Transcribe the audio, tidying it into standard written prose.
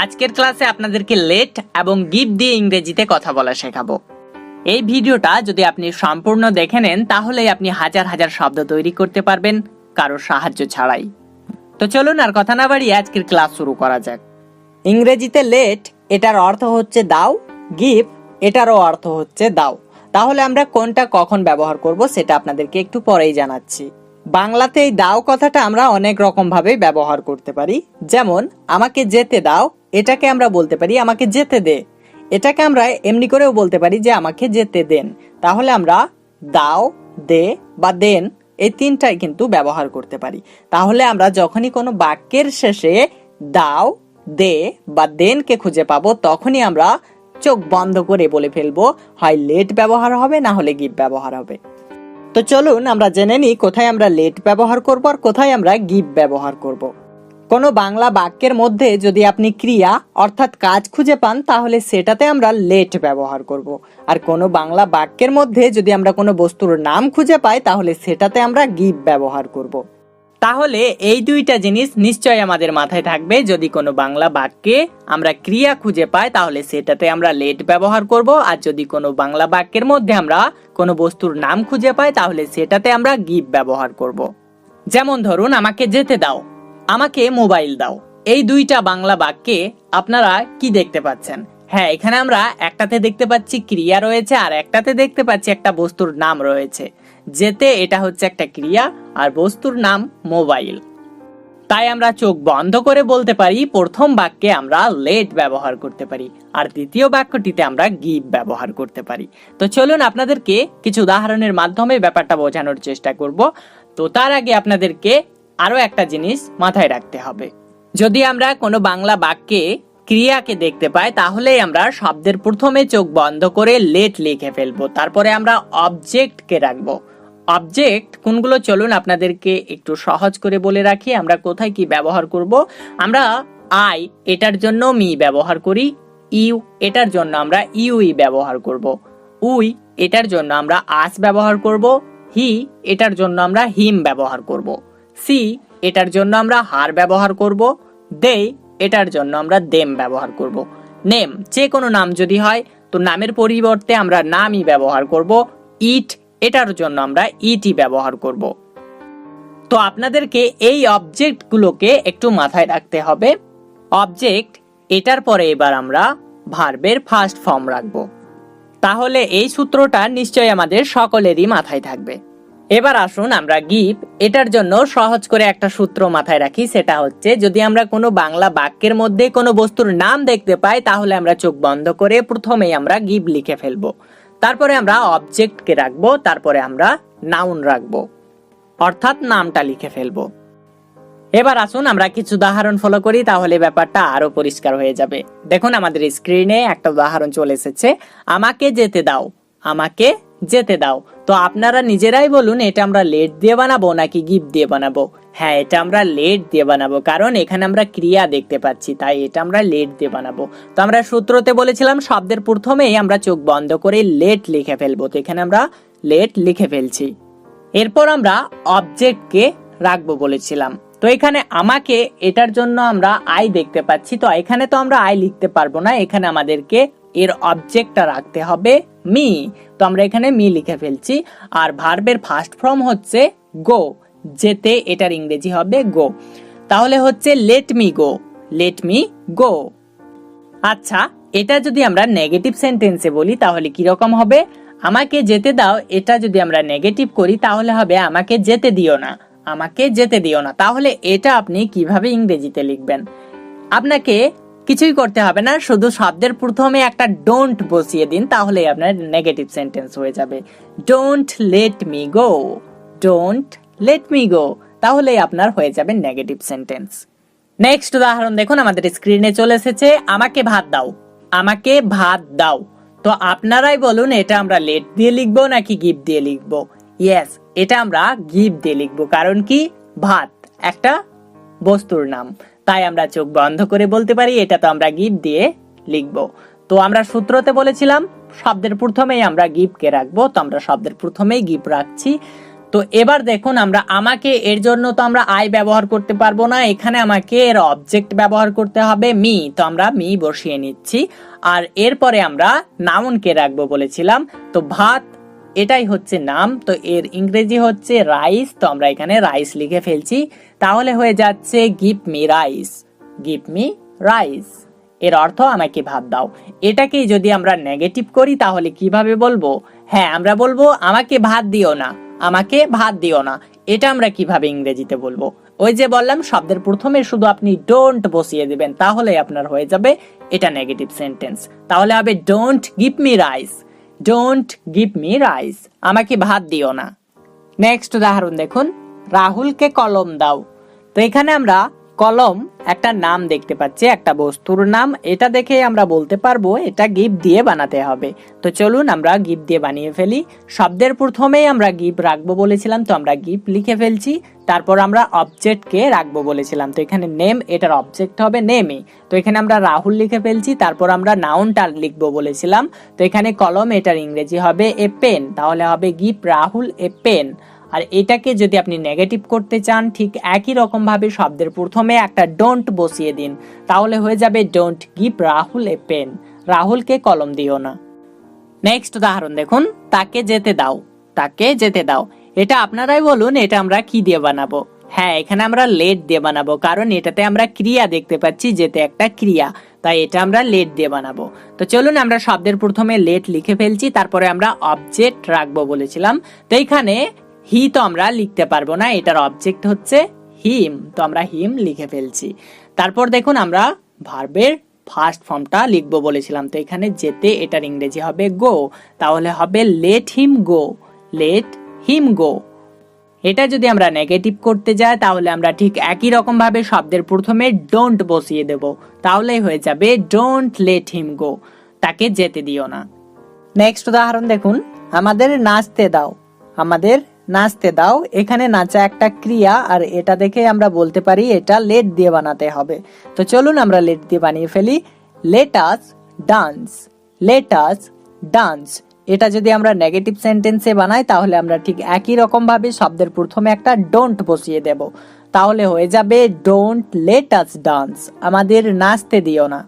আজকের ক্লাসে আপনাদেরকে লেট এবং গিভ দিয়ে ইংরেজিতে কথা বলা শেখাবো। এই ভিডিওটা যদি আপনি সম্পূর্ণ দেখে নেন তাহলেই আপনি হাজার হাজার শব্দ তৈরি করতে পারবেন কারো সাহায্য ছাড়াই। তো চলুন আর কথা না বাড়িয়ে আজকের ক্লাস শুরু করা যাক। ইংরেজিতে লেট এটার অর্থ হচ্ছে দাও, গিভ এটারও অর্থ হচ্ছে দাও। তাহলে আমরা কোনটা কখন ব্যবহার করব সেটা আপনাদেরকে একটু পরেই জানাচ্ছি। বাংলাতে এই দাও কথাটা আমরা অনেক রকম ভাবে ব্যবহার করতে পারি। যেমন আমাকে যেতে দাও, এটাকে আমরা বলতে পারি আমাকে যেতে দে। এটাকে আমরা এমনি করেও বলতে পারি যে আমাকে যেতে দেন। তাহলে আমরা দাও, দে বা দেন এই তিনটাই কিন্তু ব্যবহার করতে পারি। তাহলে আমরা যখনই কোনো বাক্যের শেষে দাও, দে বা দেনকে খুঁজে পাবো তখনই আমরা চোখ বন্ধ করে বলে ফেলবো হয় লেট ব্যবহার হবে না হলে গিভ ব্যবহার হবে। তো চলুন আমরা জেনে নিই কোথায় আমরা লেট ব্যবহার করব আর কোথায় আমরা গিভ ব্যবহার করব। কোনো বাংলা বাক্যের মধ্যে যদি আপনি ক্রিয়া অর্থাৎ কাজ খুঁজে পান তাহলে সেটাতে আমরা লেট ব্যবহার করব। আর কোনো বাংলা বাক্যের মধ্যে যদি আমরা কোনো বস্তুর নাম খুঁজে পাই তাহলে সেটাতে আমরা গিভ ব্যবহার করব। তাহলে এই দুইটা জিনিস নিশ্চয়ই আমাদের মাথায় থাকবে। যদি কোনো বাংলা বাক্যে আমরা ক্রিয়া খুঁজে পাই তাহলে সেটাতে আমরা লেট ব্যবহার করব, আর যদি কোনো বাংলা বাক্যের মধ্যে আমরা কোনো বস্তুর নাম খুঁজে পাই তাহলে সেটাতে আমরা গিভ ব্যবহার করব। যেমন ধরুন আমাকে যেতে দাও, আমাকে মোবাইল দাও। এই দুইটা বাংলা বাক্যে আপনারা কি দেখতে পাচ্ছেন? হ্যাঁ, এখানে আমরা একটাতে দেখতে পাচ্ছি ক্রিয়া রয়েছে আর একটাতে দেখতে পাচ্ছি একটা বস্তুর নাম রয়েছে। যেতে এটা হচ্ছে একটা ক্রিয়া আর বস্তুর নাম মোবাইল। তাই আমরা চোখ বন্ধ করে বলতে পারি প্রথম বাক্যে আমরা লেট ব্যবহার করতে পারি আর দ্বিতীয় বাক্যটিতে আমরা গিভ ব্যবহার করতে পারি। তো চলুন আপনাদেরকে কিছু উদাহরণের মাধ্যমে ব্যাপারটা বোঝানোর চেষ্টা করব। তো তার আগে আপনাদেরকে আরো একটা জিনিস মাথায় রাখতে হবে। যদি আমরা কোনো বাংলা বাক্যে ক্রিয়াকে দেখতে পাই তাহলে আমরা শব্দের প্রথমে চোখ বন্ধ করে লেট লিখে ফেলবো, তারপরে আমরা অবজেক্টকে রাখবো। অবজেক্ট কোনগুলো চলুন আপনাদেরকে একটু সহজ করে বলে রাখি। আমরা কোথায় কি ব্যবহার করব। আমরা আই এটার জন্য মি ব্যবহার করি, ইউ এটার জন্য আমরা ইউই ব্যবহার করব, উই এটার জন্য আমরা আস ব্যবহার করব, হি এটার জন্য আমরা হিম ব্যবহার করব, সি এটার জন্য আমরা হার ব্যবহার করব, দে এটার জন্য আমরা দেম ব্যবহার করব। নেম যে কোনো নাম যদি হয় তো নামের পরিবর্তে আমরা নামই ব্যবহার করব। ইট এটার জন্য আমরা ইটি ব্যবহার করব। তো আপনাদেরকে এই অবজেক্টগুলোকে একটু মাথায় রাখতে হবে। অবজেক্ট এটার পরে এবার আমরা ভার্বের ফার্স্ট ফর্ম রাখবো। তাহলে এই সূত্রটা নিশ্চয়ই আমাদের সকলেরই মাথায় থাকবে। এবার আসুন আমরা গিভ এটার জন্য সহজ করে একটা সূত্র মাথায় রাখি। সেটা হচ্ছে যদি আমরা কোনো বাংলা বাক্যের মধ্যে কোনো বস্তুর নাম দেখতে পাই তাহলে আমরা চোখ বন্ধ করে প্রথমেই আমরা গিভ লিখে ফেলবো, তারপরে আমরা অবজেক্টকে রাখবো, তারপরে আমরা নাউন রাখবো অর্থাৎ নামটা লিখে ফেলবো। এবার আসুন আমরা কিছু উদাহরণ ফলো করি, তাহলে ব্যাপারটা আরো পরিষ্কার হয়ে যাবে। দেখুন আমাদের স্ক্রিনে একটা উদাহরণ চলে এসেছে। আমাকে যেতে দাও, আমাকে যেতে দাও। তো আপনারা নিজেরাই বলুন এটা আমরা লেট দিয়ে বানাবো নাকি গিভ দিয়ে বানাবো? হ্যাঁ, এটা আমরা লেট দিয়ে বানাবো, কারণ এখানে আমরা ক্রিয়া দেখতে পাচ্ছি, তাই এটা আমরা লেট দিয়ে বানাবো। তো আমরা সূত্রতে বলেছিলাম শব্দের প্রথমেই আমরা চোখ বন্ধ করে লেট লিখে ফেলবো। তো এখানে আমরা লেট লিখে ফেলছি। এরপর আমরা অবজেক্টকে রাখবো বলেছিলাম। তো এখানে আমাকে এটার জন্য আমরা আই দেখতে পাচ্ছি, তো এখানে তো আমরা আই লিখতে পারবো না, এখানে আমাদেরকে এর অবজেক্টটা রাখতে হবে মি। তো আমরা এখানে মি লিখে ফেলছি। আর ভার্বের ফার্স্ট ফর্ম হচ্ছে গো, যেতে এটার ইংরেজি হবে গো। তাহলে হচ্ছে let me go, let me go. আচ্ছা, এটা যদি আমরা নেগেটিভ সেন্টেন্সে বলি তাহলে কি রকম হবে? আমাকে যেতে দাও এটা যদি আমরা নেগেটিভ করি তাহলে হবে আমাকে যেতে দিও না, আমাকে যেতে দিও না। তাহলে এটা আপনি কিভাবে ইংরেজিতে লিখবেন? আপনাকে কিছুই করতে হবে না, শুধু শব্দের প্রথমে একটা ডোন্ট বসিয়ে দিন, তাহলে আপনার নেগেটিভ সেন্টেন্স হয়ে যাবে। Don't let me go, don't let me go, তাহলে আপনার হয়ে যাবে নেগেটিভ সেন্টেন্স। নেক্সট উদাহরণ দেখুন আমাদের স্ক্রিনে চলে এসেছে। আমাকে ভাত দাও, আমাকে ভাত দাও। তো আপনারাই বলুন এটা আমরা লেট দিয়ে লিখবো নাকি গিভ দিয়ে লিখবো? ইয়েস, এটা আমরা গিভ দিয়ে লিখবো, কারণ কি ভাত একটা বস্তুর নাম, তাই আমরা চোখ বন্ধ করে বলতে পারি এটা তো আমরা গিভ দিয়ে লিখবো। তো আমরা সূত্রতে বলেছিলাম শব্দের প্রথমেই আমরা গিভকে রাখবো, তো আমরা শব্দের প্রথমেই গিভ রাখছি। তো তো এবার দেখুন আমরা আমাকে এর জন্য তো আমরা আই ব্যবহার করতে পারবো না, এখানে আমাকে এর অবজেক্ট ব্যবহার করতে হবে মি। তো আমরা মি বসিয়ে নিচ্ছি। আর এরপরে আমরা নাউনকে রাখবো বলেছিলাম, তো ভাত এটাই হচ্ছে নাম, তো এর ইংরেজি হচ্ছে রাইস, তো আমরা এখানে রাইস লিখে ফেলছি। তাহলে হয়ে যাচ্ছে give me rice, give me rice, এর অর্থ আমাকে ভাত দাও। এটাকেই যদি আমরা নেগেটিভ করি তাহলে কিভাবে বলবো? হ্যাঁ, আমরা বলবো আমাকে ভাত দিও না, আমাকে ভাত দিও না। এটা আমরা কিভাবে ইংরেজিতে বলবো? ওই যে বললাম, শব্দের প্রথমে শুধু আপনি ডোন্ট বসিয়ে দিবেন, তাহলে আপনার হয়ে যাবে এটা নেগেটিভ সেন্টেন্স। তাহলে হবে don't give me rice, don't give me rice, আমাকে ভাত দিও না। নেক্সট উদাহরণ দেখুন, রাহুলকে কলম দাও। তো এখানে আমরা কলম একটা নাম দেখতে পাচ্ছি, একটা বস্তুর নাম। এটা দেখে আমরা বলতে পারবো এটা গিভ দিয়ে বানাতে হবে। তো চলুন আমরা গিভ দিয়ে বানিয়ে ফেলি। শব্দের প্রথমেই আমরা গিভ রাখবো বলেছিলাম, তো আমরা গিভ লিখে ফেলছি। তারপর আমরা অবজেক্টকে রাখবো বলেছিলাম, তো এখানে নেম, এটার অবজেক্ট হবে নেমে। তো এখানে আমরা রাহুল লিখে ফেলছি। তারপর আমরা নাউনটা লিখবো বলেছিলাম, তো এখানে কলম, এটার ইংরেজি হবে এ পেন, তাহলে হবে গিভ রাহুল এ পেন। আর এটাকে যদি আপনি নেগেটিভ করতে চান, ঠিক একই রকম ভাবে শব্দের প্রথমে একটা ডোন্ট বসিয়ে দিন, তাহলে হয়ে যাবে don't give Rahul a pen, রাহুলকে কলম দিও না। নেক্সট উদাহরণ দেখুন, তাকে যেতে দাও, তাকে যেতে দাও। এটা আপনারাই বলুন, এটা আমরা কি দিয়ে বানাবো? হ্যাঁ, এখানে আমরা লেট দিয়ে বানাবো, কারণ এটাতে আমরা ক্রিয়া দেখতে পাচ্ছি, যেতে একটা ক্রিয়া, তাই এটা আমরা লেট দিয়ে বানাবো। তো চলুন আমরা শব্দের প্রথমে লেট লিখে ফেলছি, তারপরে আমরা অবজেক্ট রাখবো বলেছিলাম। তো এইখানে হি তো আমরা লিখতে পারবো না, এটার অবজেক্ট হচ্ছে হিম, তো আমরা হিম লিখে ফেলছি। তারপর দেখুন আমরা ভার্বের ফার্স্ট ফর্মটা লিখবো বলেছিলাম, তো এখানে যেতে, এটার ইংরেজি হবে গো, তাহলে হবে লেট হিম গো, লেট হিম গো। এটা যদি আমরা নেগেটিভ করতে যাই তাহলে আমরা ঠিক একই রকম ভাবে শব্দের প্রথমে ডোন্ট বসিয়ে দেব, তাহলেই হয়ে যাবে ডোন্ট লেট হিম গো, তাকে যেতে দিও না। নেক্সট উদাহরণ দেখুন, আমাদের নাচতে দাও, আমাদের নাচতে দাও। এখানে নাচা একটা ক্রিয়া, আর এটা দেখে আমরা বলতে পারি এটা লেট দিয়ে বানাতে হবে। তো চলুন আমরা লেট দিয়ে বানিয়ে ফেলি, let us dance, let us dance. এটা যদি আমরা নেগেটিভ সেন্টেন্সে বানাই তাহলে আমরা ঠিক একই রকম ভাবে শব্দের প্রথমে একটা ডোন্ট বসিয়ে দেব, তাহলে হয়ে যাবে ডোন্ট লেট আস ডান্স, আমাদের নাচতে দিও না।